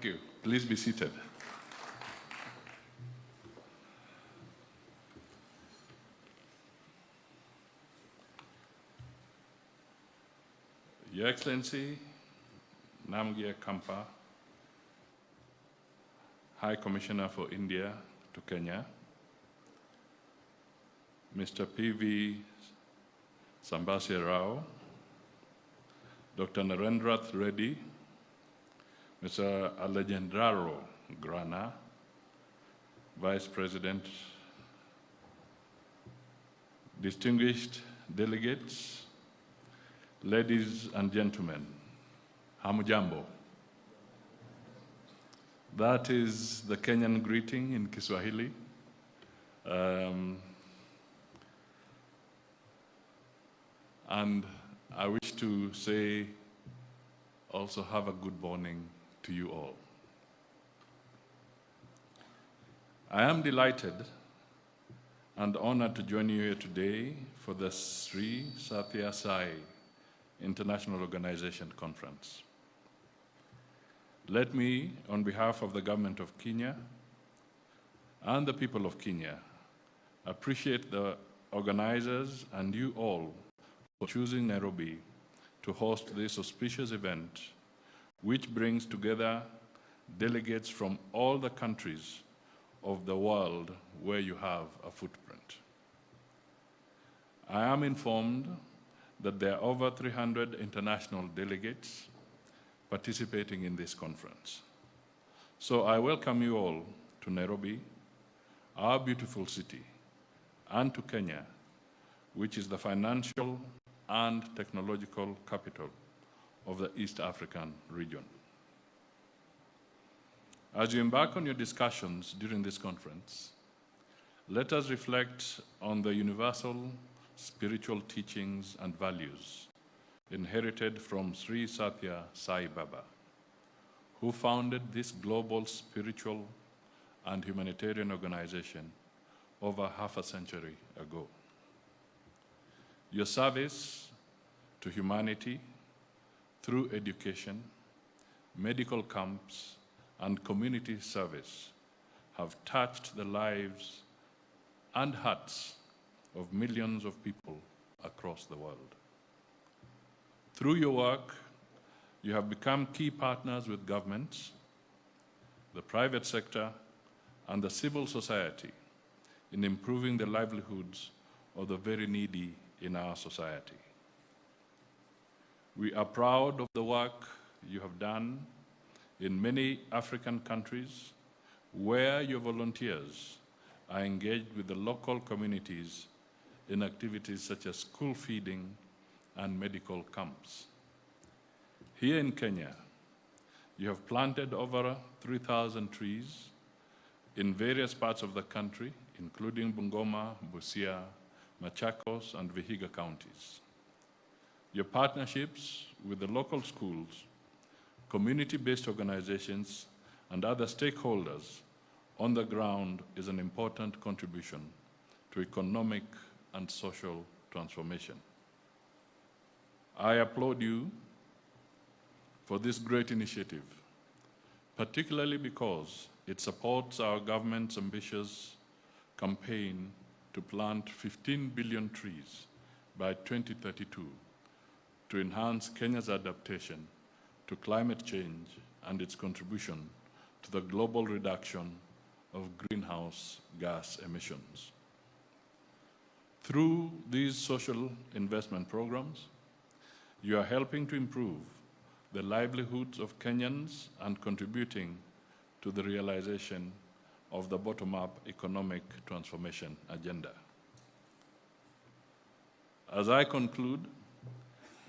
Thank you. Please be seated. Your Excellency, Namgyal Khampa, High Commissioner for India to Kenya, Mr. P.V. Sambasya Rao, Dr. Narendrath Reddy, Mr. Alejendraro Grana, Vice President, distinguished delegates, ladies and gentlemen, hamujambo. That is the Kenyan greeting in Kiswahili. And I wish to say also have a good morning to you all. I am delighted and honored to join you here today for the Sri Sathya Sai International Organization Conference. Let me, on behalf of the government of Kenya and the people of Kenya, appreciate the organizers and you all for choosing Nairobi to host this auspicious event, which brings together delegates from all the countries of the world where you have a footprint. I am informed that there are over 300 international delegates participating in this conference. So I welcome you all to Nairobi, our beautiful city, and to Kenya, which is the financial and technological capital of the East African region. As you embark on your discussions during this conference, let us reflect on the universal spiritual teachings and values inherited from Sri Sathya Sai Baba, who founded this global spiritual and humanitarian organization over half a century ago. Your service to humanity through education, medical camps, and community service have touched the lives and hearts of millions of people across the world. Through your work, you have become key partners with governments, the private sector, and the civil society in improving the livelihoods of the very needy in our society. We are proud of the work you have done in many African countries where your volunteers are engaged with the local communities in activities such as school feeding and medical camps. Here in Kenya, you have planted over 3,000 trees in various parts of the country, including Bungoma, Busia, Machakos, and Vihiga counties. Your partnerships with the local schools, community-based organizations, and other stakeholders on the ground is an important contribution to economic and social transformation. I applaud you for this great initiative, particularly because it supports our government's ambitious campaign to plant 15 billion trees by 2032 to enhance Kenya's adaptation to climate change and its contribution to the global reduction of greenhouse gas emissions. Through these social investment programs, you are helping to improve the livelihoods of Kenyans and contributing to the realization of the bottom-up economic transformation agenda. As I conclude,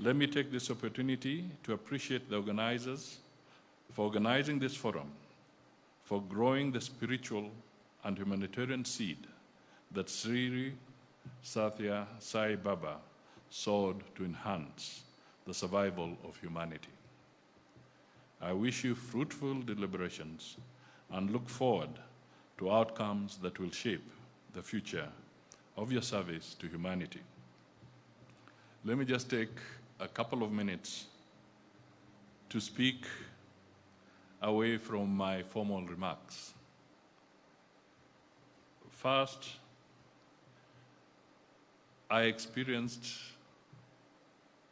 let me take this opportunity to appreciate the organizers for organizing this forum, for growing the spiritual and humanitarian seed that Sri Sathya Sai Baba sowed to enhance the survival of humanity. I wish you fruitful deliberations and look forward to outcomes that will shape the future of your service to humanity. Let me just take a couple of minutes to speak away from my formal remarks. First, I experienced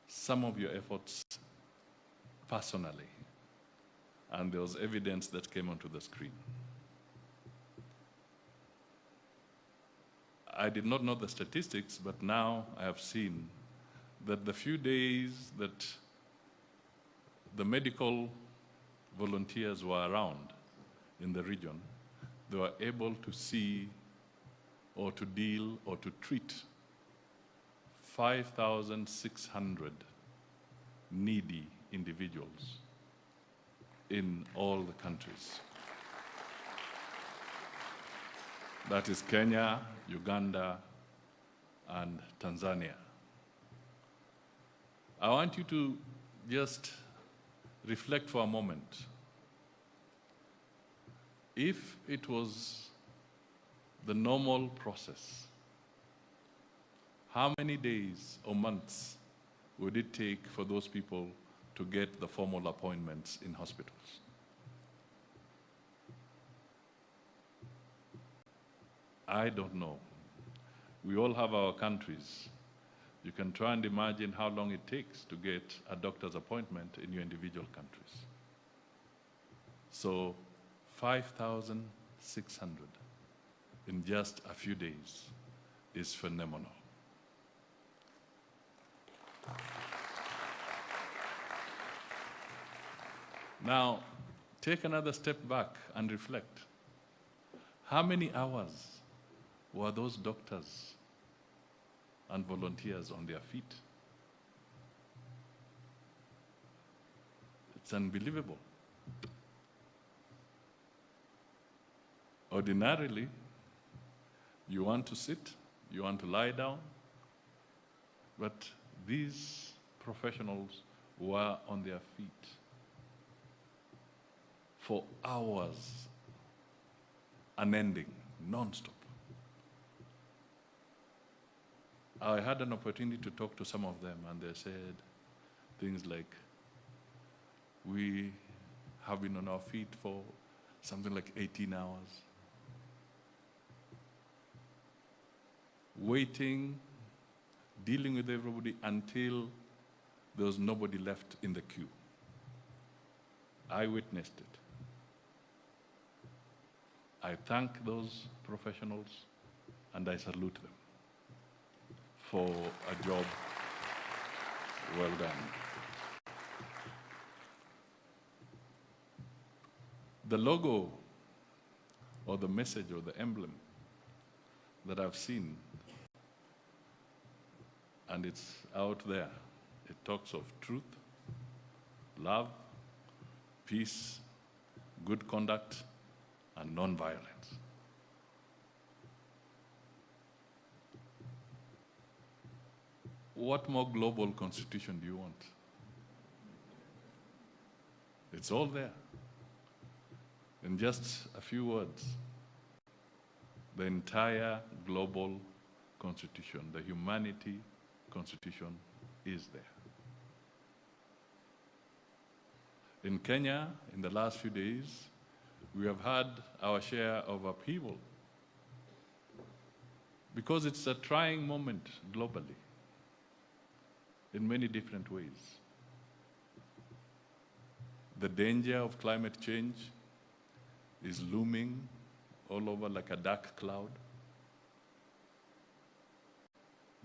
some of your efforts personally, and there was evidence that came onto the screen. I did not know the statistics, but now I have seen that the few days that the medical volunteers were around in the region, they were able to see or to deal or to treat 5,600 needy individuals in all the countries. That is Kenya, Uganda, and Tanzania. I want you to just reflect for a moment. If it was the normal process, how many days or months would it take for those people to get the formal appointments in hospitals? I don't know. We all have our countries. You can try and imagine how long it takes to get a doctor's appointment in your individual countries. So 5,600 in just a few days is phenomenal. Now, take another step back and reflect. How many hours were those doctors and volunteers on their feet? It's unbelievable. Ordinarily, you want to sit, you want to lie down, but these professionals were on their feet for hours, unending, non-stop. I had an opportunity to talk to some of them, and they said things like, we have been on our feet for something like 18 hours, waiting, dealing with everybody until there was nobody left in the queue. I witnessed it. I thank those professionals and I salute them for a job well done. The logo or the message or the emblem that I've seen, and it's out there, it talks of truth, love, peace, good conduct, and non-violence. What more global constitution do you want? It's all there. In just a few words, the entire global constitution, the humanity constitution is there. In Kenya, in the last few days, we have had our share of upheaval because it's a trying moment globally in many different ways. The danger of climate change is looming all over like a dark cloud.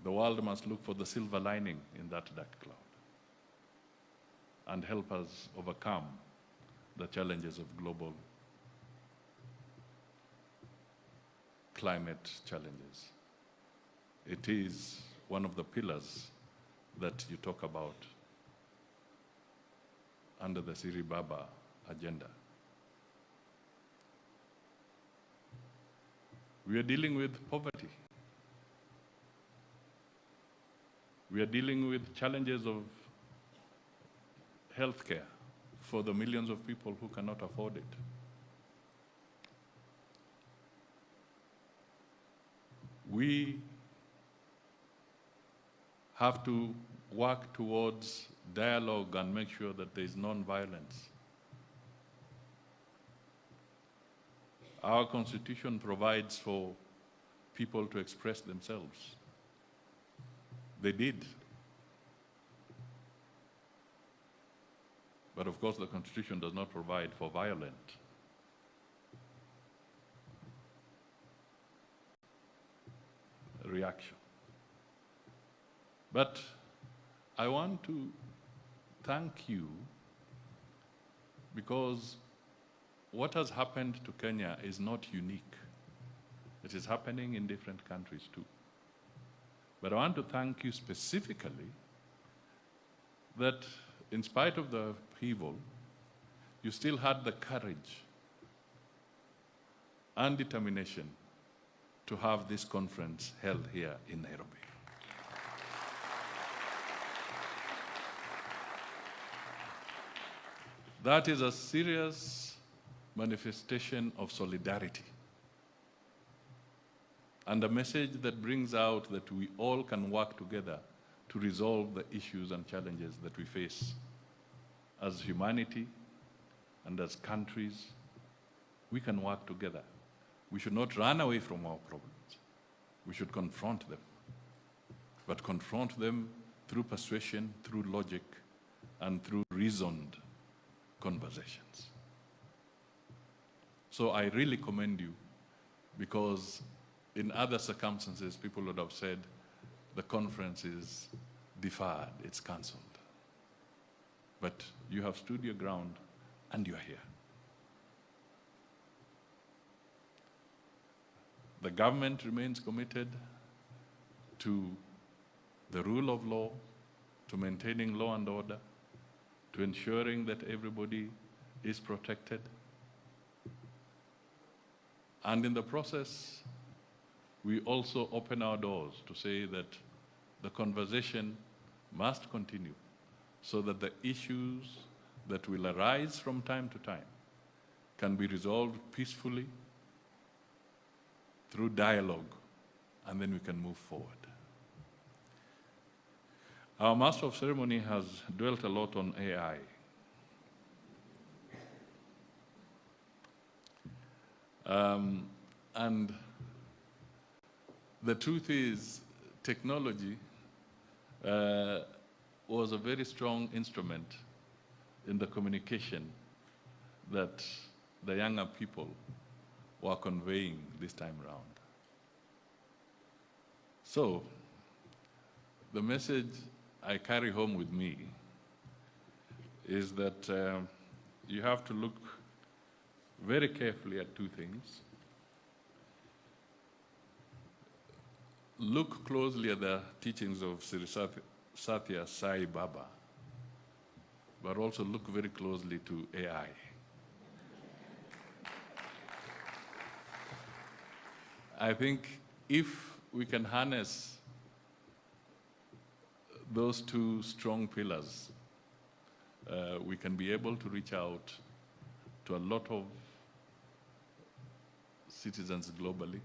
The world must look for the silver lining in that dark cloud and help us overcome the challenges of global climate challenges. It is one of the pillars that you talk about under the Siri Baba agenda. We are dealing with poverty. We are dealing with challenges of healthcare for the millions of people who cannot afford it. We have to work towards dialogue and make sure that there is non-violence Our Constitution provides for people to express themselves. They did. But of course, the Constitution does not provide for violent reaction. But I want to thank you because what has happened to Kenya is not unique. It is happening in different countries too. But I want to thank you specifically that in spite of the upheaval, you still had the courage and determination to have this conference held here in Nairobi. That is a serious manifestation of solidarity and a message that brings out that we all can work together to resolve the issues and challenges that we face as humanity and as countries. We can work together. We should not run away from our problems. We should confront them, but confront them through persuasion, through logic, and through reasoned conversations. So I really commend you, because in other circumstances, people would have said the conference is deferred, it's cancelled. But you have stood your ground and you are here. The government remains committed to the rule of law, to maintaining law and order, to ensuring that everybody is protected. And in the process, we also open our doors to say that the conversation must continue so that the issues that will arise from time to time can be resolved peacefully through dialogue, and then we can move forward. Our Master of Ceremony has dwelt a lot on AI. And the truth is, technology was a very strong instrument in the communication that the younger people were conveying this time around. So, the message I carry home with me is that you have to look very carefully at two things. Look closely at the teachings of Sri Satya Sai Baba, but also look very closely to AI. I think if we can harness those two strong pillars, we can be able to reach out to a lot of citizens globally.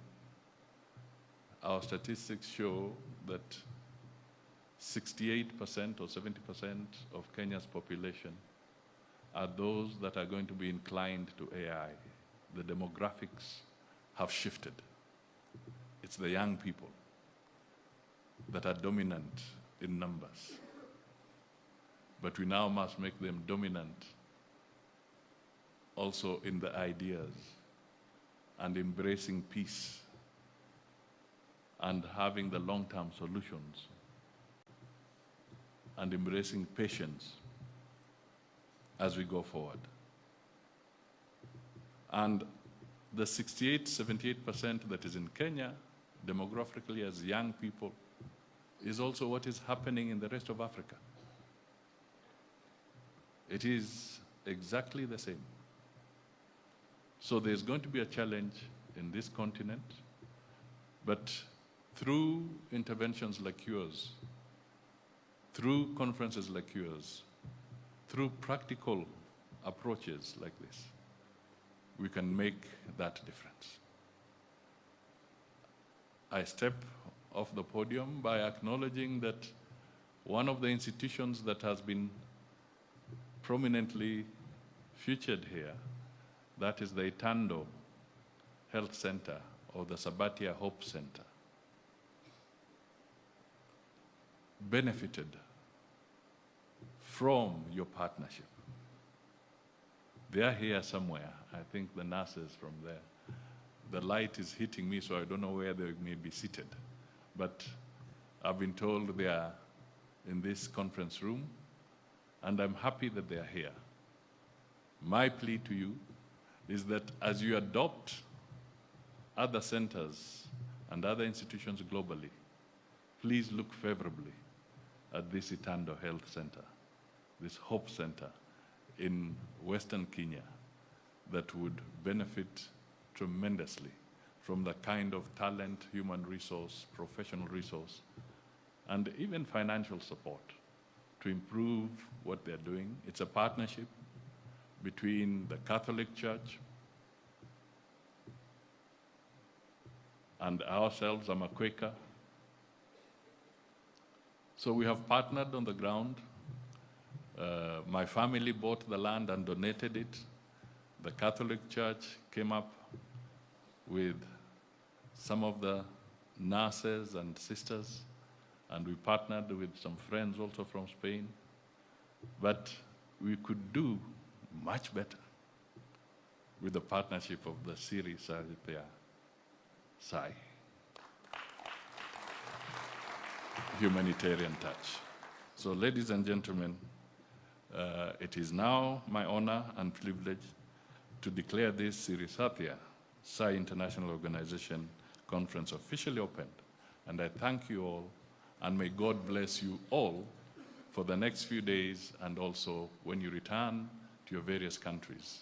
Our statistics show that 68% or 70% of Kenya's population are those that are going to be inclined to AI. The demographics have shifted. It's the young people that are dominant in numbers. But we now must make them dominant also in the ideas and embracing peace and having the long-term solutions and embracing patience as we go forward. And the 68-78% that is in Kenya, demographically as young people, is also what is happening in the rest of Africa. It is exactly the same. So there's going to be a challenge in this continent, but through interventions like yours, through conferences like yours, through practical approaches like this, we can make that difference. I step off the podium by acknowledging that one of the institutions that has been prominently featured here, that is the Itando Health Center or the Sabatia Hope Center benefited from your partnership. They are here somewhere. I think the nurses from there. The light is hitting me, so I don't know where they may be seated. But I've been told they are in this conference room, and I'm happy that they are here. My plea to you is that as you adopt other centers and other institutions globally, please look favorably at this Itando Health Center, this Hope Center in Western Kenya that would benefit tremendously from the kind of talent, human resource, professional resource, and even financial support to improve what they're doing. It's a partnership between the Catholic Church and ourselves. I'm a Quaker. So we have partnered on the ground. My family bought the land and donated it. The Catholic Church came up with some of the nurses and sisters, and we partnered with some friends also from Spain. But we could do much better with the partnership of the SSSIO Humanitarian touch. So ladies and gentlemen, it is now my honor and privilege to declare this SSSIO International Organization Conference officially opened. And I thank you all, and may God bless you all for the next few days and also when you return to your various countries.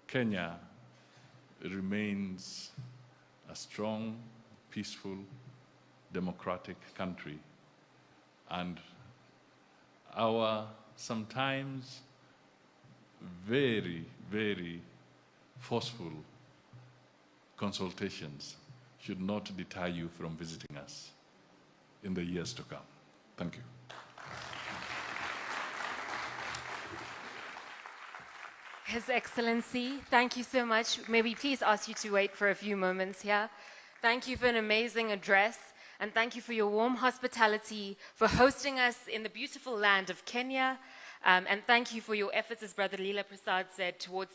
Kenya remains a strong, peaceful, democratic country, and our sometimes very, very forceful consultations should not deter you from visiting us in the years to come. Thank you. His Excellency, thank you so much. May we please ask you to wait for a few moments here. Thank you for an amazing address, and thank you for your warm hospitality, for hosting us in the beautiful land of Kenya, and thank you for your efforts, as Brother Leela Prasad said, towards